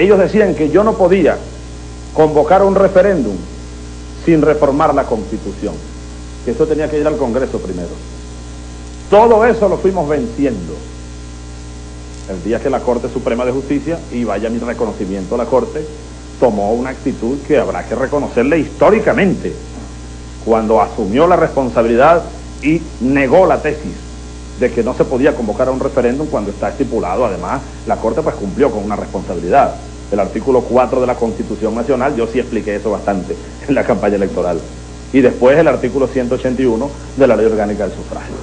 ellos decían que yo no podía convocar un referéndum sin reformar la Constitución, que eso tenía que ir al Congreso primero. Todo eso lo fuimos venciendo. El día que la Corte Suprema de Justicia, y vaya mi reconocimiento a la Corte, tomó una actitud que habrá que reconocerle históricamente, cuando asumió la responsabilidad y negó la tesis de que no se podía convocar a un referéndum cuando está estipulado. Además, la Corte pues cumplió con una responsabilidad. El artículo 4 de la Constitución Nacional, yo sí expliqué eso bastante en la campaña electoral. Y después el artículo 181 de la Ley Orgánica del Sufragio.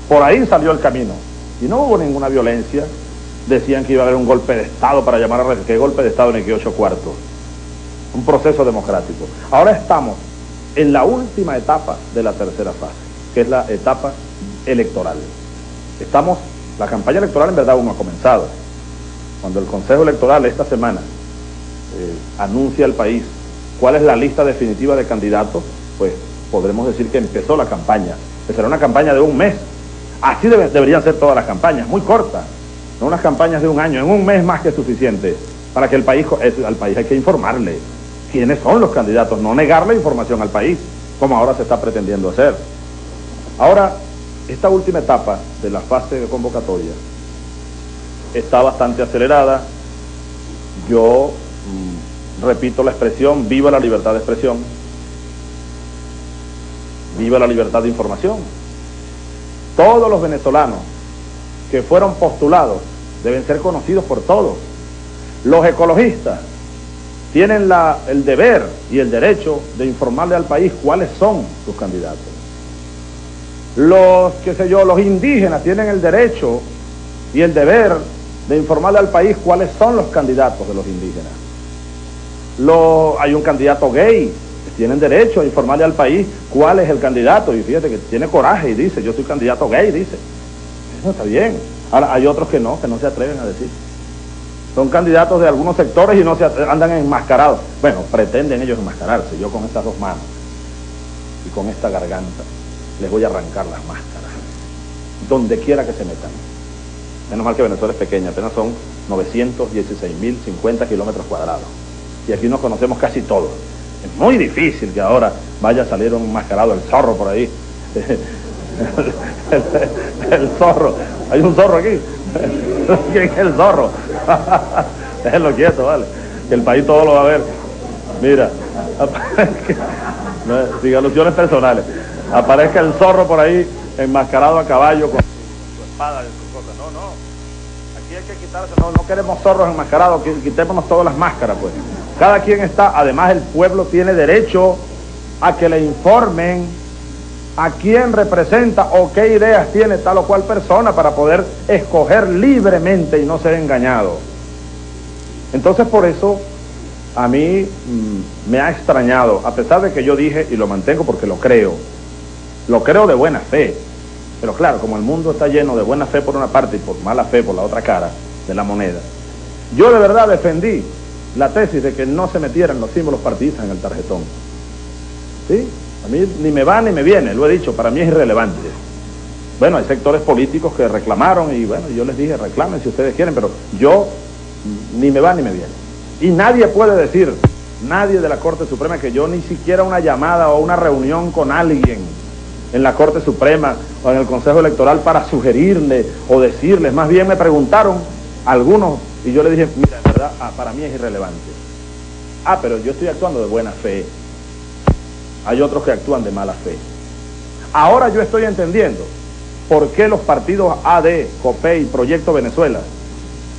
Por ahí salió el camino. Y no hubo ninguna violencia. Decían que iba a haber un golpe de Estado para llamar a... ¿Qué golpe de Estado ni qué 8 cuartos? Un proceso democrático. Ahora estamos en la última etapa de la tercera fase, que es la etapa electoral. La campaña electoral en verdad aún no ha comenzado. Cuando el Consejo Electoral esta semana anuncia al país cuál es la lista definitiva de candidatos, pues podremos decir que empezó la campaña, que será una campaña de un mes. Así deberían ser todas las campañas, muy cortas, no unas campañas de un año, en un mes más que suficiente, para que al país hay que informarle quiénes son los candidatos, no negarle información al país, como ahora se está pretendiendo hacer. Ahora, esta última etapa de la fase de convocatoria está bastante acelerada. Yo repito la expresión, viva la libertad de expresión, viva la libertad de información. Todos los venezolanos que fueron postulados deben ser conocidos por todos. Los ecologistas tienen el deber y el derecho de informarle al país cuáles son sus candidatos. Los indígenas tienen el derecho y el deber de informarle al país cuáles son los candidatos de los indígenas. Hay un candidato gay, tienen derecho a informarle al país cuál es el candidato, y fíjate que tiene coraje y dice, yo soy candidato gay, dice. Eso está bien. Ahora hay otros que no se atreven a decir. Son candidatos de algunos sectores y andan enmascarados. Bueno, pretenden ellos enmascararse. Yo con estas 2 manos y con esta garganta les voy a arrancar las máscaras, donde quiera que se metan. Menos mal que Venezuela es pequeña, apenas son 916.050 kilómetros cuadrados. Y aquí nos conocemos casi todos. Es muy difícil que ahora vaya a salir un enmascarado, el zorro por ahí. El zorro. ¿Hay un zorro aquí? ¿Quién es el zorro? Déjenlo quieto, vale. Que el país todo lo va a ver. Mira, sin alusiones personales. Aparezca el zorro por ahí, enmascarado a caballo con su espada y sus cosas. No. Aquí hay que quitarse, no queremos zorros enmascarados, quitémonos todas las máscaras, pues. Cada quien está, además el pueblo tiene derecho a que le informen a quién representa o qué ideas tiene tal o cual persona para poder escoger libremente y no ser engañado. Entonces por eso a mí me ha extrañado, a pesar de que yo dije, y lo mantengo porque lo creo de buena fe, pero claro, como el mundo está lleno de buena fe por una parte y por mala fe por la otra cara de la moneda, yo de verdad defendí la tesis de que no se metieran los símbolos partidistas en el tarjetón. ¿Sí? A mí ni me va ni me viene, lo he dicho, para mí es irrelevante. Bueno, hay sectores políticos que reclamaron y bueno, yo les dije, reclamen si ustedes quieren, pero yo ni me va ni me viene. Y nadie puede decir, nadie de la Corte Suprema, que yo ni siquiera una llamada o una reunión con alguien en la Corte Suprema o en el Consejo Electoral para sugerirle o decirles, más bien me preguntaron algunos y yo les dije, mira, en verdad, para mí es irrelevante. Pero yo estoy actuando de buena fe. Hay otros que actúan de mala fe. Ahora yo estoy entendiendo por qué los partidos AD, COPEI y Proyecto Venezuela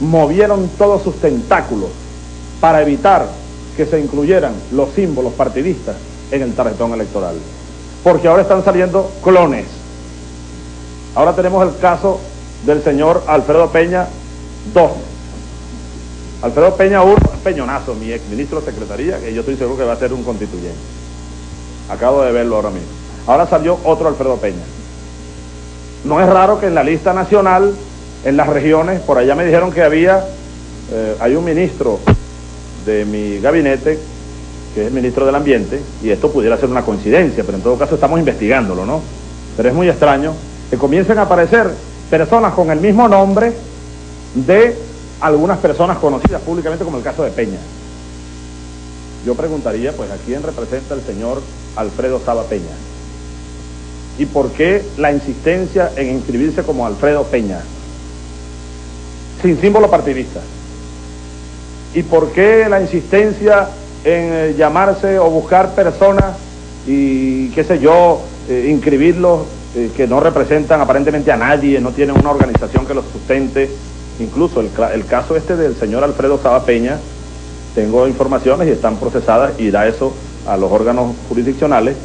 movieron todos sus tentáculos para evitar que se incluyeran los símbolos partidistas en el tarjetón electoral. Porque ahora están saliendo clones. Ahora tenemos el caso del señor Alfredo Peña II. Alfredo Peña I, Peñonazo, mi ex ministro de Secretaría, que yo estoy seguro que va a ser un constituyente. Acabo de verlo ahora mismo. Ahora salió otro Alfredo Peña. No es raro que en la lista nacional, en las regiones, por allá me dijeron que hay un ministro de mi gabinete, que es el ministro del Ambiente, y esto pudiera ser una coincidencia, pero en todo caso estamos investigándolo, ¿no? Pero es muy extraño que comiencen a aparecer personas con el mismo nombre de algunas personas conocidas públicamente, como el caso de Peña. Yo preguntaría, pues, ¿a quién representa el señor Alfredo Saba Peña? ¿Y por qué la insistencia en inscribirse como Alfredo Peña, sin símbolo partidista? ¿Y por qué la insistencia en llamarse o buscar personas y, qué sé yo, inscribirlos que no representan aparentemente a nadie, no tienen una organización que los sustente? Incluso el caso este del señor Alfredo Saba Peña, tengo informaciones y están procesadas, y da eso a los órganos jurisdiccionales.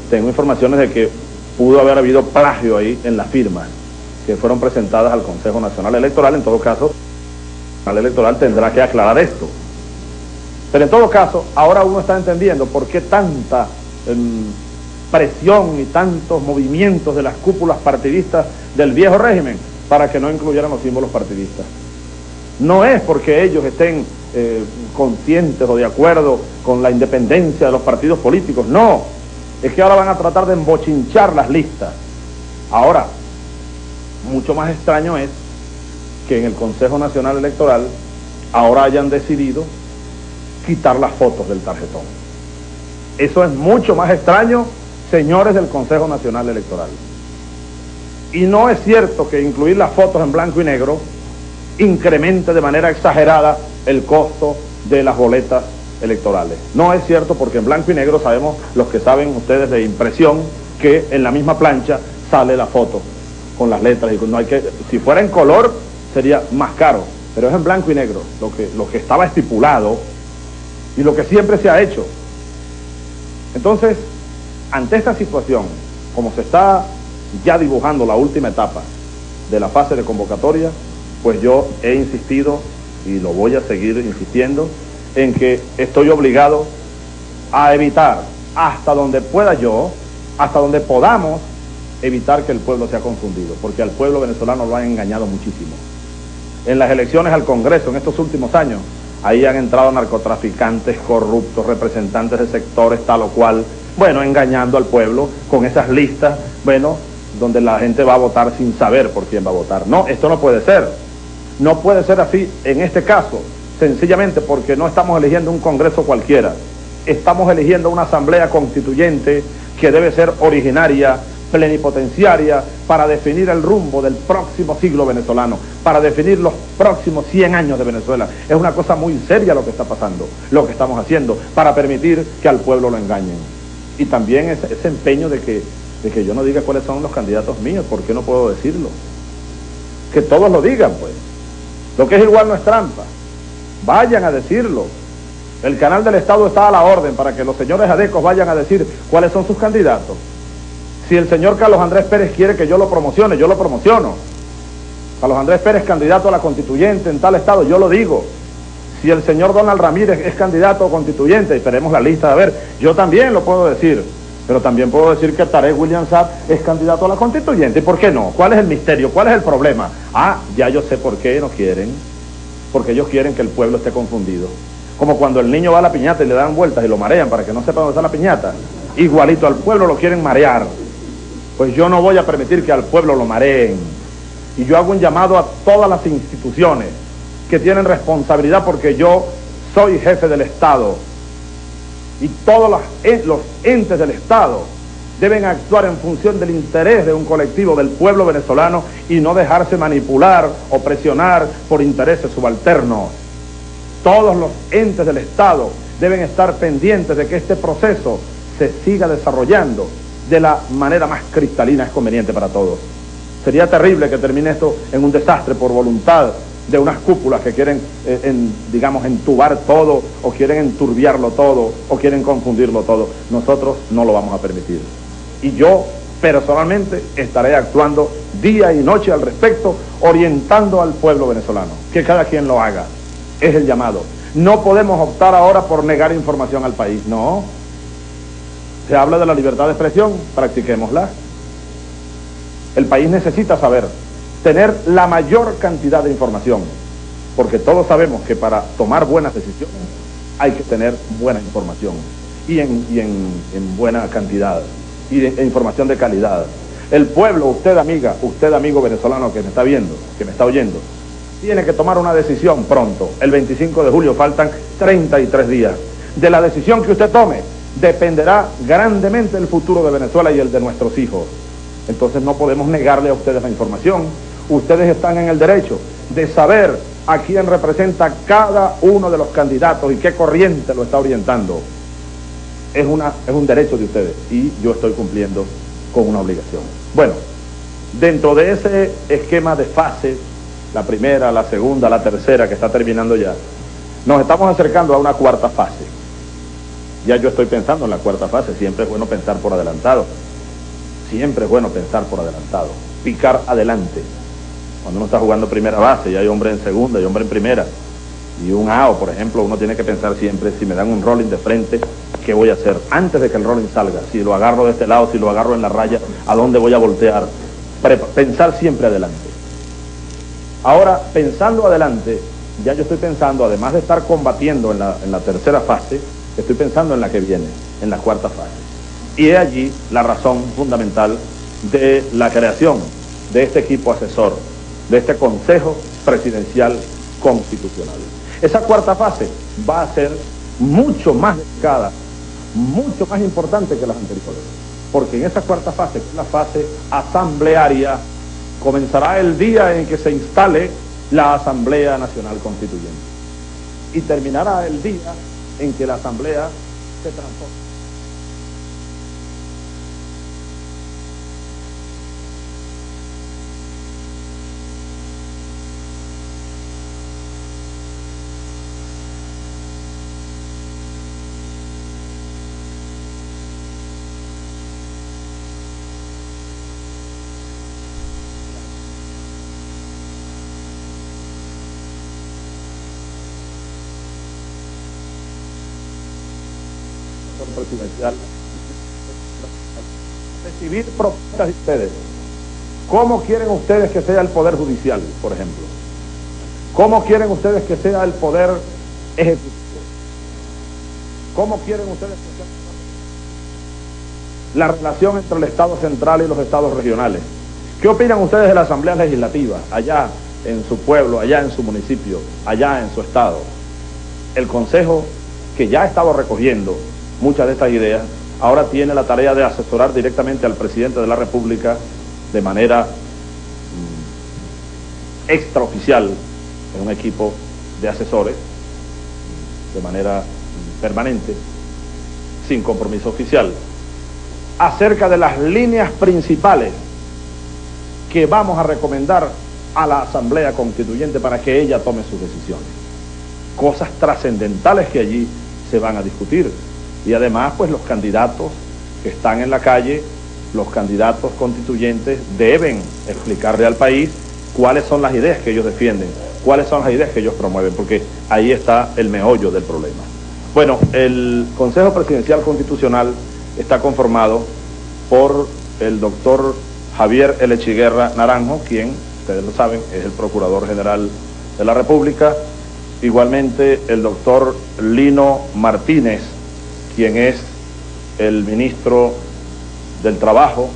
Tengo informaciones de que pudo haber habido plagio ahí en las firmas que fueron presentadas al Consejo Nacional Electoral. En todo caso, el Nacional Electoral tendrá que aclarar esto. Pero en todo caso, ahora uno está entendiendo por qué tanta presión y tantos movimientos de las cúpulas partidistas del viejo régimen para que no incluyeran los símbolos partidistas. No es porque ellos estén conscientes o de acuerdo con la independencia de los partidos políticos, no. Es que ahora van a tratar de embochinchar las listas. Ahora, mucho más extraño es que en el Consejo Nacional Electoral ahora hayan decidido quitar las fotos del tarjetón. Eso es mucho más extraño, señores del Consejo Nacional Electoral. Y no es cierto que incluir las fotos en blanco y negro incremente de manera exagerada el costo de las boletas electorales. No es cierto, porque en blanco y negro sabemos, los que saben ustedes de impresión, que en la misma plancha sale la foto con las letras, y no hay que, si fuera en color sería más caro, pero es en blanco y negro, lo que estaba estipulado y lo que siempre se ha hecho. Entonces, ante esta situación, como se está ya dibujando la última etapa de la fase de convocatoria, pues yo he insistido y lo voy a seguir insistiendo en que estoy obligado a evitar, hasta donde pueda yo, hasta donde podamos evitar que el pueblo sea confundido, porque al pueblo venezolano lo han engañado muchísimo. En las elecciones al Congreso en estos últimos años, ahí han entrado narcotraficantes, corruptos, representantes de sectores tal o cual, bueno, engañando al pueblo con esas listas, bueno, donde la gente va a votar sin saber por quién va a votar. No, esto no puede ser. No puede ser así en este caso, sencillamente porque no estamos eligiendo un Congreso cualquiera. Estamos eligiendo una Asamblea Constituyente que debe ser originaria, plenipotenciaria, para definir el rumbo del próximo siglo venezolano, para definir los próximos 100 años de Venezuela. Es una cosa muy seria lo que está pasando, lo que estamos haciendo, para permitir que al pueblo lo engañen. Y también ese empeño de que yo no diga cuáles son los candidatos míos. ¿Por qué no puedo decirlo? Que todos lo digan, pues. Lo que es igual no es trampa. Vayan a decirlo. El canal del Estado está a la orden para que los señores adecos vayan a decir cuáles son sus candidatos. Si el señor Carlos Andrés Pérez quiere que yo lo promocione, yo lo promociono. Carlos Andrés Pérez, candidato a la constituyente en tal estado, yo lo digo. Si el señor Donald Ramírez es candidato a constituyente, esperemos la lista, a ver, yo también lo puedo decir. Pero también puedo decir que Tarek William Saab es candidato a la constituyente. ¿Por qué no? ¿Cuál es el misterio? ¿Cuál es el problema? Ah, ya yo sé por qué no quieren. Porque ellos quieren que el pueblo esté confundido. Como cuando el niño va a la piñata y le dan vueltas y lo marean para que no sepa dónde está la piñata. Igualito, al pueblo lo quieren marear. Pues yo no voy a permitir que al pueblo lo mareen. Y yo hago un llamado a todas las instituciones que tienen responsabilidad, porque yo soy jefe del Estado. Y todos los entes del Estado deben actuar en función del interés de un colectivo del pueblo venezolano y no dejarse manipular o presionar por intereses subalternos. Todos los entes del Estado deben estar pendientes de que este proceso se siga desarrollando de la manera más cristalina es conveniente para todos. Sería terrible que termine esto en un desastre por voluntad de unas cúpulas que quieren, digamos, entubar todo, o quieren enturbiarlo todo, o quieren confundirlo todo. Nosotros no lo vamos a permitir. Y yo, personalmente, estaré actuando día y noche al respecto, orientando al pueblo venezolano. Que cada quien lo haga. Es el llamado. No podemos optar ahora por negar información al país. No. Se habla de la libertad de expresión, practiquémosla. El país necesita saber, tener la mayor cantidad de información, porque todos sabemos que para tomar buenas decisiones hay que tener buena información y en buena cantidad y información de calidad. El pueblo, usted amiga, usted amigo venezolano que me está viendo, que me está oyendo, tiene que tomar una decisión pronto. El 25 de julio faltan 33 días. De la decisión que usted tome dependerá grandemente el futuro de Venezuela y el de nuestros hijos. Entonces no podemos negarle a ustedes la información. Ustedes están en el derecho de saber a quién representa cada uno de los candidatos y qué corriente lo está orientando. Es un derecho de ustedes y yo estoy cumpliendo con una obligación. Bueno, dentro de ese esquema de fases, la primera, la segunda, la tercera, que está terminando ya, nos estamos acercando a una cuarta fase. Ya yo estoy pensando en la cuarta fase. Siempre es bueno pensar por adelantado. Siempre es bueno pensar por adelantado. Picar adelante. Cuando uno está jugando primera base y hay hombre en segunda y hombre en primera, y un AO, por ejemplo, uno tiene que pensar siempre, si me dan un rolling de frente, ¿qué voy a hacer? Antes de que el rolling salga, si lo agarro de este lado, si lo agarro en la raya, ¿a dónde voy a voltear? Pensar siempre adelante. Ahora, pensando adelante, ya yo estoy pensando, además de estar combatiendo en la tercera fase, estoy pensando en la que viene, en la cuarta fase. Y es allí la razón fundamental de la creación de este equipo asesor, de este Consejo Presidencial Constitucional. Esa cuarta fase va a ser mucho más delicada, mucho más importante que las anteriores, porque en esa cuarta fase, que es la fase asamblearia, comenzará el día en que se instale la Asamblea Nacional Constituyente y terminará el día en que la Asamblea se transforme. Presidencial, recibir propuestas de ustedes. ¿Cómo quieren ustedes que sea el Poder Judicial, por ejemplo? ¿Cómo quieren ustedes que sea el Poder Ejecutivo? ¿Cómo quieren ustedes que sea la relación entre el Estado central y los estados regionales? ¿Qué opinan ustedes de la Asamblea Legislativa, allá en su pueblo, allá en su municipio, allá en su estado? El Consejo, que ya ha estado recogiendo muchas de estas ideas, ahora tiene la tarea de asesorar directamente al presidente de la República de manera extraoficial, en un equipo de asesores, de manera permanente, sin compromiso oficial, acerca de las líneas principales que vamos a recomendar a la Asamblea Constituyente para que ella tome sus decisiones. Cosas trascendentales que allí se van a discutir. Y además, pues los candidatos que están en la calle, los candidatos constituyentes, deben explicarle al país cuáles son las ideas que ellos defienden, cuáles son las ideas que ellos promueven, porque ahí está el meollo del problema. Bueno, el Consejo Presidencial Constitucional está conformado por el doctor Javier L. Chiguerra Naranjo, quien, ustedes lo saben, es el Procurador General de la República. Igualmente el doctor Lino Martínez, quien es el ministro del Trabajo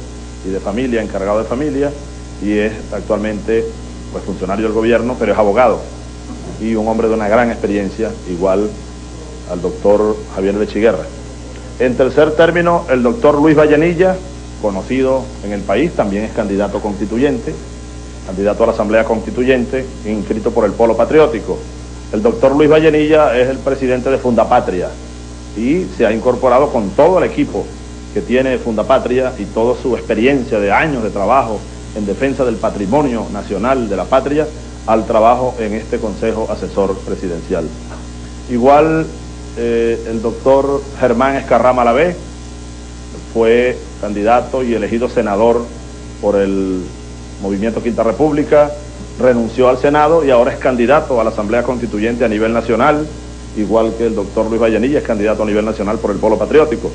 y de Familia, encargado de familia, y es actualmente pues funcionario del gobierno, pero es abogado y un hombre de una gran experiencia, igual al doctor Javier de Chiguerra. En tercer término, el doctor Luis Vallenilla, conocido en el país, también es candidato constituyente, candidato a la Asamblea Constituyente, inscrito por el Polo Patriótico. El doctor Luis Vallenilla es el presidente de Fundapatria y se ha incorporado con todo el equipo que tiene Fundapatria y toda su experiencia de años de trabajo en defensa del patrimonio nacional de la patria al trabajo en este Consejo Asesor Presidencial. Igual el doctor Germán Escarrá Malavé fue candidato y elegido senador por el Movimiento Quinta República, renunció al Senado y ahora es candidato a la Asamblea Constituyente a nivel nacional, igual que el doctor Luis Vallenilla es candidato a nivel nacional por el Polo Patriótico.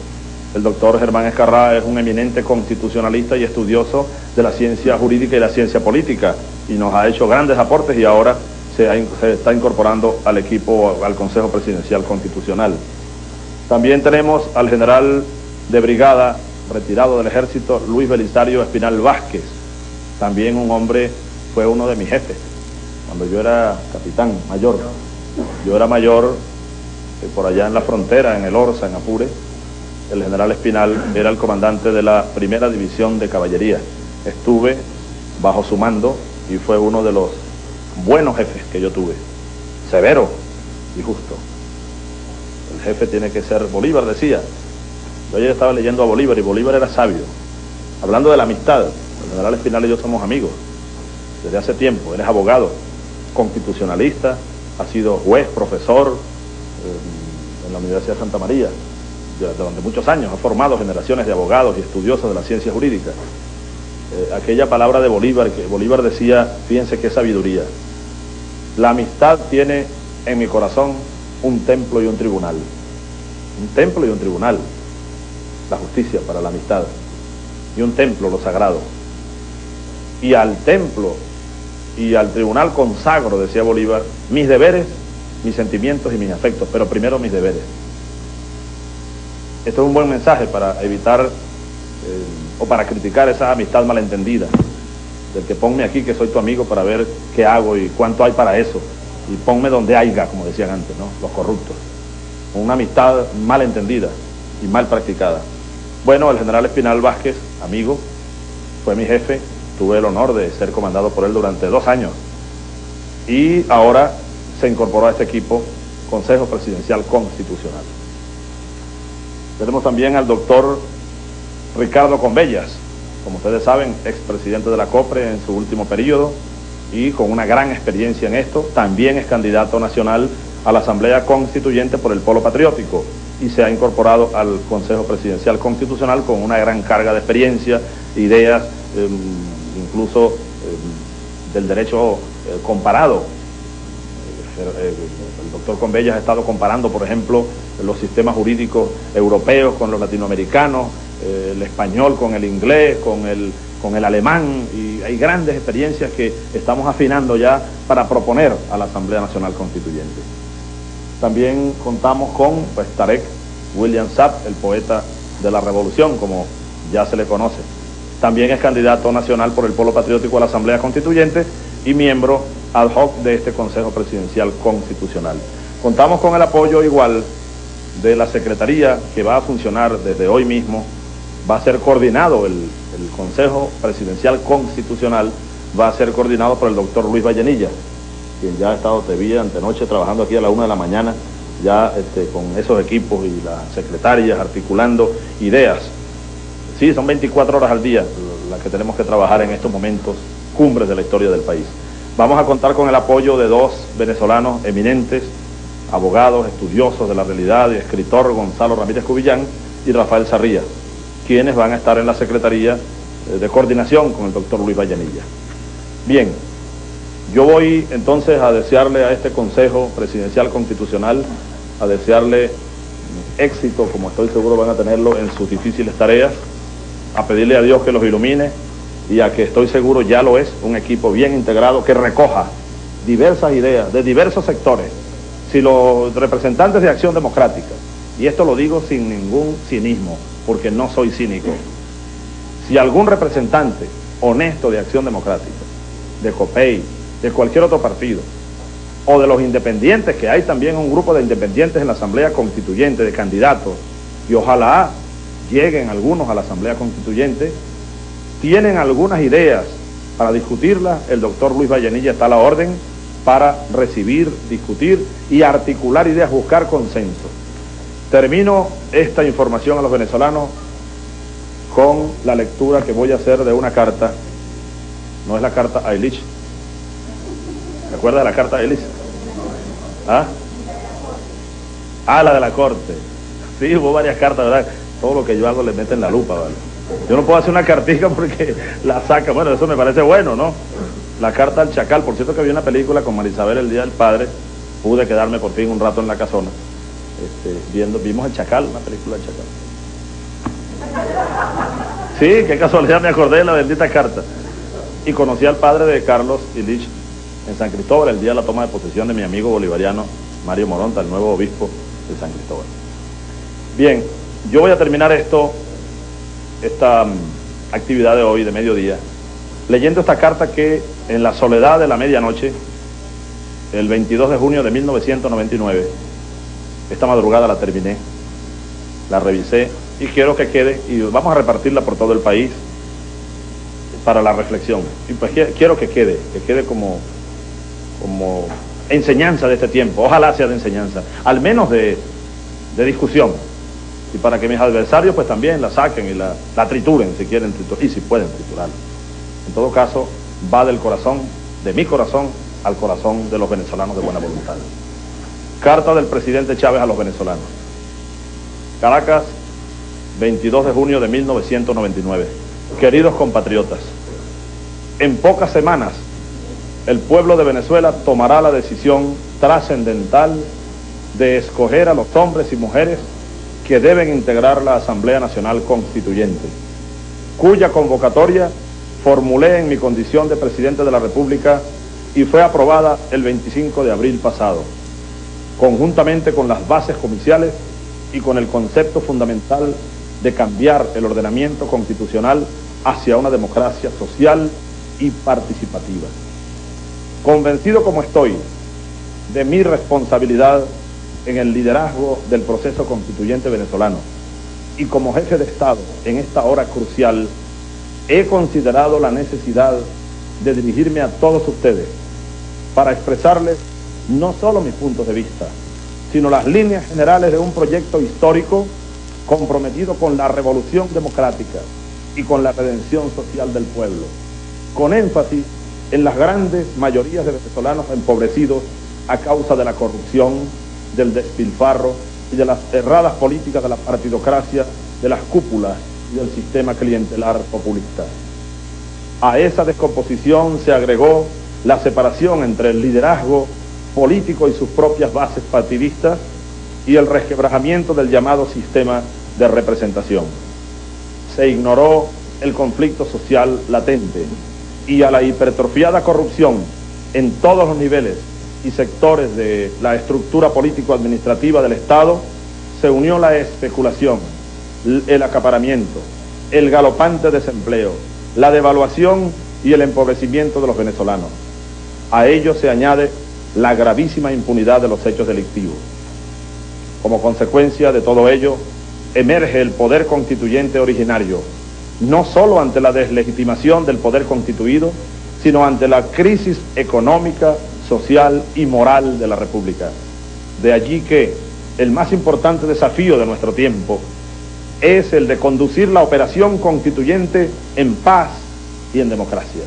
El doctor Germán Escarrá es un eminente constitucionalista y estudioso de la ciencia jurídica y la ciencia política y nos ha hecho grandes aportes y ahora se está incorporando al equipo, al Consejo Presidencial Constitucional. También tenemos al general de brigada retirado del ejército, Luis Belisario Espinal Vázquez, también un hombre, fue uno de mis jefes cuando yo era capitán mayor. Yo era mayor por allá en la frontera, en el Orza, en Apure. El general Espinal era el comandante de la primera división de caballería. Estuve bajo su mando y fue uno de los buenos jefes que yo tuve. Severo y justo. El jefe tiene que ser, Bolívar decía. Yo ayer estaba leyendo a Bolívar y Bolívar era sabio. Hablando de la amistad, el general Espinal y yo somos amigos desde hace tiempo. Él es abogado, constitucionalista, ha sido juez, profesor en la Universidad de Santa María durante muchos años, ha formado generaciones de abogados y estudiosos de la ciencia jurídica. Aquella palabra de Bolívar, que Bolívar decía, fíjense qué sabiduría: la amistad tiene en mi corazón un templo y un tribunal. Un templo y un tribunal, la justicia para la amistad, y un templo, lo sagrado. Y al templo y al tribunal consagro, decía Bolívar, mis deberes, mis sentimientos y mis afectos, pero primero mis deberes. Esto es un buen mensaje para evitar o para criticar esa amistad malentendida, del que ponme aquí que soy tu amigo para ver qué hago y cuánto hay para eso, y ponme donde haya, como decían antes, ¿no?, los corruptos. Una amistad malentendida y mal practicada. Bueno, el general Espinal Vázquez, amigo, fue mi jefe, tuve el honor de ser comandado por él durante 2 años, y ahora se incorporó a este equipo, Consejo Presidencial Constitucional. Tenemos también al doctor Ricardo Convellas, como ustedes saben, expresidente de la COPRE en su último periodo y con una gran experiencia en esto. También es candidato nacional a la Asamblea Constituyente por el Polo Patriótico y se ha incorporado al Consejo Presidencial Constitucional con una gran carga de experiencia, ideas, incluso del derecho comparado. El doctor Convellas ha estado comparando, por ejemplo, los sistemas jurídicos europeos con los latinoamericanos, el español con el inglés, con el alemán, y hay grandes experiencias que estamos afinando ya para proponer a la Asamblea Nacional Constituyente. También contamos con Tarek William Saab, el poeta de la Revolución, como ya se le conoce. También es candidato nacional por el Polo Patriótico a la Asamblea Constituyente y miembro ad hoc de este Consejo Presidencial Constitucional. Contamos con el apoyo igual de la Secretaría, que va a funcionar desde hoy mismo. Va a ser coordinado, el Consejo Presidencial Constitucional va a ser coordinado por el doctor Luis Vallenilla, quien ya ha estado, te vi antenoche trabajando aquí a la 1 de la mañana, ya con esos equipos y las secretarias articulando ideas. Sí, son 24 horas al día las que tenemos que trabajar en estos momentos cumbres de la historia del país. Vamos a contar con el apoyo de 2 venezolanos eminentes, abogados, estudiosos de la realidad, y escritor Gonzalo Ramírez Cubillán y Rafael Sarría, quienes van a estar en la Secretaría de Coordinación con el doctor Luis Vallenilla. Bien, yo voy entonces a desearle a este Consejo Presidencial Constitucional, a desearle éxito, como estoy seguro van a tenerlo en sus difíciles tareas, a pedirle a Dios que los ilumine y a que estoy seguro ya lo es, un equipo bien integrado que recoja diversas ideas de diversos sectores. Si los representantes de Acción Democrática, y esto lo digo sin ningún cinismo, porque no soy cínico, si algún representante honesto de Acción Democrática, de COPEI, de cualquier otro partido, o de los independientes, que hay también un grupo de independientes en la Asamblea Constituyente, de candidatos, y ojalá lleguen algunos a la Asamblea Constituyente, tienen algunas ideas para discutirlas, el doctor Luis Vallenilla está a la orden para recibir, discutir y articular ideas, buscar consenso. Termino esta información a los venezolanos con la lectura que voy a hacer de una carta. No es la carta a Illich. ¿Se acuerda de la carta a Illich? ¿Ah? La de la corte. Sí, hubo varias cartas, ¿verdad? Todo lo que yo hago le meten la lupa, ¿vale? Yo no puedo hacer una cartica porque la saca. Bueno, eso me parece bueno, ¿no? La carta al Chacal. Por cierto que vi una película con Marisabel el Día del Padre. Pude quedarme por fin un rato en la casona. Vimos el Chacal, una película del Chacal. Sí, qué casualidad, me acordé de la bendita carta. Y conocí al padre de Carlos Illich en San Cristóbal, el día de la toma de posesión de mi amigo bolivariano Mario Moronta, el nuevo obispo de San Cristóbal. Bien, yo voy a terminar esta actividad de hoy, de mediodía, leyendo esta carta que en la soledad de la medianoche el 22 de junio de 1999. Esta madrugada la terminé, la revisé y quiero que quede, y vamos a repartirla por todo el país para la reflexión. Y pues quiero que quede como enseñanza de este tiempo. Ojalá sea de enseñanza, al menos de discusión. Y para que mis adversarios pues también la saquen y la trituren si quieren y si pueden triturarla. En todo caso, va del corazón, de mi corazón, al corazón de los venezolanos de buena voluntad. Carta del presidente Chávez a los venezolanos. Caracas, 22 de junio de 1999. Queridos compatriotas, en pocas semanas el pueblo de Venezuela tomará la decisión trascendental de escoger a los hombres y mujeres que deben integrar la Asamblea Nacional Constituyente, cuya convocatoria formulé en mi condición de presidente de la República y fue aprobada el 25 de abril pasado, conjuntamente con las bases comiciales y con el concepto fundamental de cambiar el ordenamiento constitucional hacia una democracia social y participativa. Convencido como estoy de mi responsabilidad en el liderazgo del proceso constituyente venezolano y como jefe de Estado en esta hora crucial, he considerado la necesidad de dirigirme a todos ustedes para expresarles no solo mis puntos de vista, sino las líneas generales de un proyecto histórico comprometido con la revolución democrática y con la redención social del pueblo, con énfasis en las grandes mayorías de venezolanos empobrecidos a causa de la corrupción, del despilfarro y de las erradas políticas de la partidocracia, de las cúpulas y del sistema clientelar populista. A esa descomposición se agregó la separación entre el liderazgo político y sus propias bases partidistas y el resquebrajamiento del llamado sistema de representación. Se ignoró el conflicto social latente y a la hipertrofiada corrupción en todos los niveles y sectores de la estructura político-administrativa del Estado se unió la especulación, el acaparamiento, el galopante desempleo, la devaluación y el empobrecimiento de los venezolanos. A ello se añade la gravísima impunidad de los hechos delictivos. Como consecuencia de todo ello, emerge el poder constituyente originario, no solo ante la deslegitimación del poder constituido, sino ante la crisis económica, social y moral de la República. De allí que el más importante desafío de nuestro tiempo es el de conducir la operación constituyente en paz y en democracia.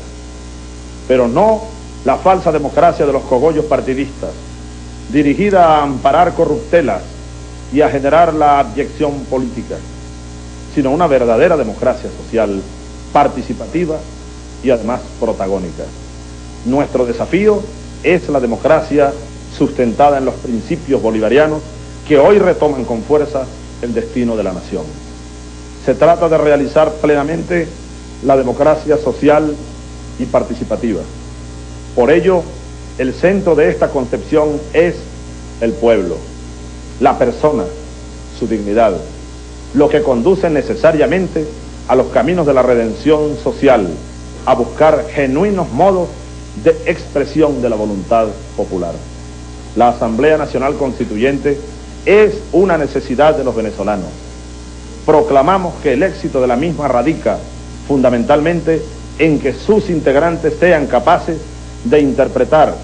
Pero no la falsa democracia de los cogollos partidistas, dirigida a amparar corruptelas y a generar la abyección política, sino una verdadera democracia social, participativa y además protagónica. Nuestro desafío es la democracia sustentada en los principios bolivarianos que hoy retoman con fuerza el destino de la nación. Se trata de realizar plenamente la democracia social y participativa. Por ello, el centro de esta concepción es el pueblo, la persona, su dignidad, lo que conduce necesariamente a los caminos de la redención social, a buscar genuinos modos de expresión de la voluntad popular. La Asamblea Nacional Constituyente es una necesidad de los venezolanos. Proclamamos que el éxito de la misma radica fundamentalmente en que sus integrantes sean capaces de interpretar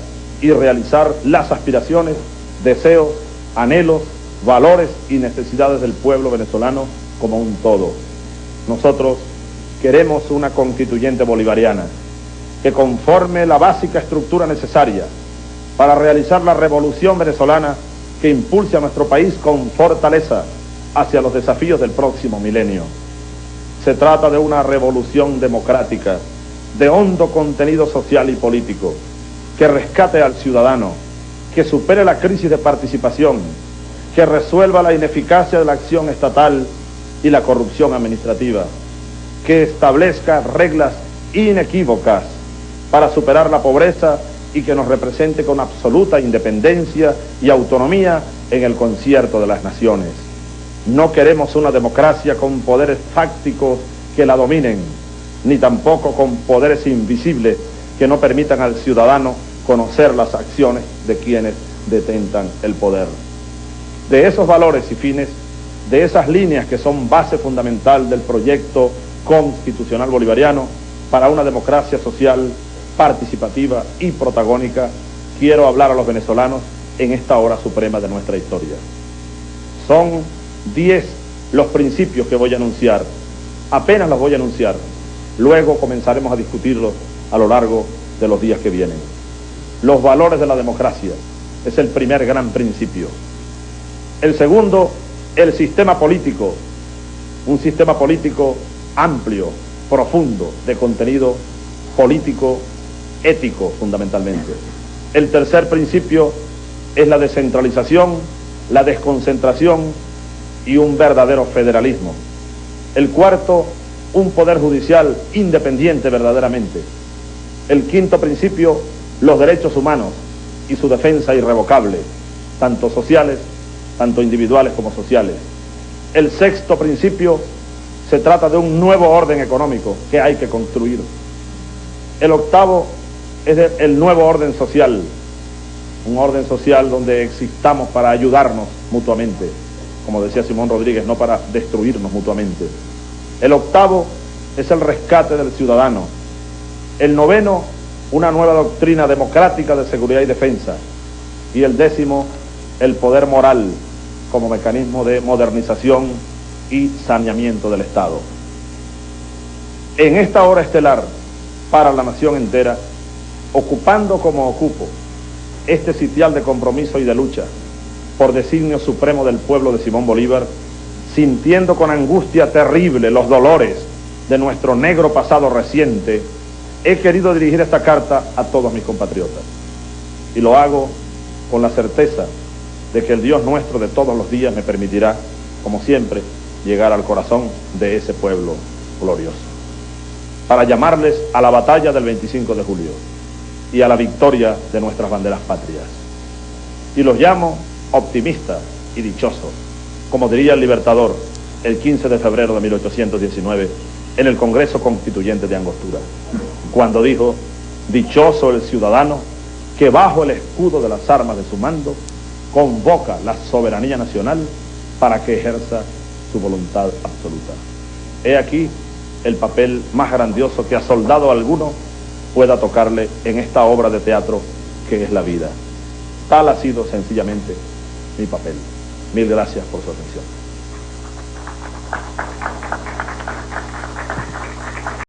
y realizar las aspiraciones, deseos, anhelos, valores y necesidades del pueblo venezolano como un todo. Nosotros queremos una constituyente bolivariana que conforme la básica estructura necesaria para realizar la revolución venezolana que impulse a nuestro país con fortaleza hacia los desafíos del próximo milenio. Se trata de una revolución democrática, de hondo contenido social y político, que rescate al ciudadano, que supere la crisis de participación, que resuelva la ineficacia de la acción estatal y la corrupción administrativa, que establezca reglas inequívocas para superar la pobreza y que nos represente con absoluta independencia y autonomía en el concierto de las naciones. No queremos una democracia con poderes fácticos que la dominen, ni tampoco con poderes invisibles que no permitan al ciudadano conocer las acciones de quienes detentan el poder. De esos valores y fines, de esas líneas que son base fundamental del proyecto constitucional bolivariano para una democracia social, participativa y protagónica, quiero hablar a los venezolanos en esta hora suprema de nuestra historia. Son 10 los principios que voy a anunciar, apenas los voy a anunciar, luego comenzaremos a discutirlos a lo largo de los días que vienen. Los valores de la democracia es el primer gran principio. El segundo, el sistema político, un sistema político amplio, profundo, de contenido político, ético fundamentalmente. El tercer principio es la descentralización, la desconcentración y un verdadero federalismo. El cuarto, un poder judicial independiente verdaderamente. El quinto principio, los derechos humanos y su defensa irrevocable, tanto sociales, tanto individuales como sociales. El sexto principio, se trata de un nuevo orden económico que hay que construir. El octavo es el nuevo orden social, un orden social donde existamos para ayudarnos mutuamente, como decía Simón Rodríguez, no para destruirnos mutuamente. El octavo es el rescate del ciudadano. El noveno, una nueva doctrina democrática de seguridad y defensa. Y el décimo, el poder moral como mecanismo de modernización y saneamiento del Estado. En esta hora estelar para la nación entera, ocupando como ocupo este sitial de compromiso y de lucha por designio supremo del pueblo de Simón Bolívar, sintiendo con angustia terrible los dolores de nuestro negro pasado reciente, he querido dirigir esta carta a todos mis compatriotas. Y lo hago con la certeza de que el Dios nuestro de todos los días me permitirá, como siempre, llegar al corazón de ese pueblo glorioso, para llamarles a la batalla del 25 de julio y a la victoria de nuestras banderas patrias. Y los llamo optimistas y dichosos, como diría el Libertador el 15 de febrero de 1819 en el Congreso Constituyente de Angostura, cuando dijo: dichoso el ciudadano que bajo el escudo de las armas de su mando convoca la soberanía nacional para que ejerza su voluntad absoluta. He aquí el papel más grandioso que a soldado alguno pueda tocarle en esta obra de teatro que es la vida. Tal ha sido sencillamente mi papel. Mil gracias por su atención.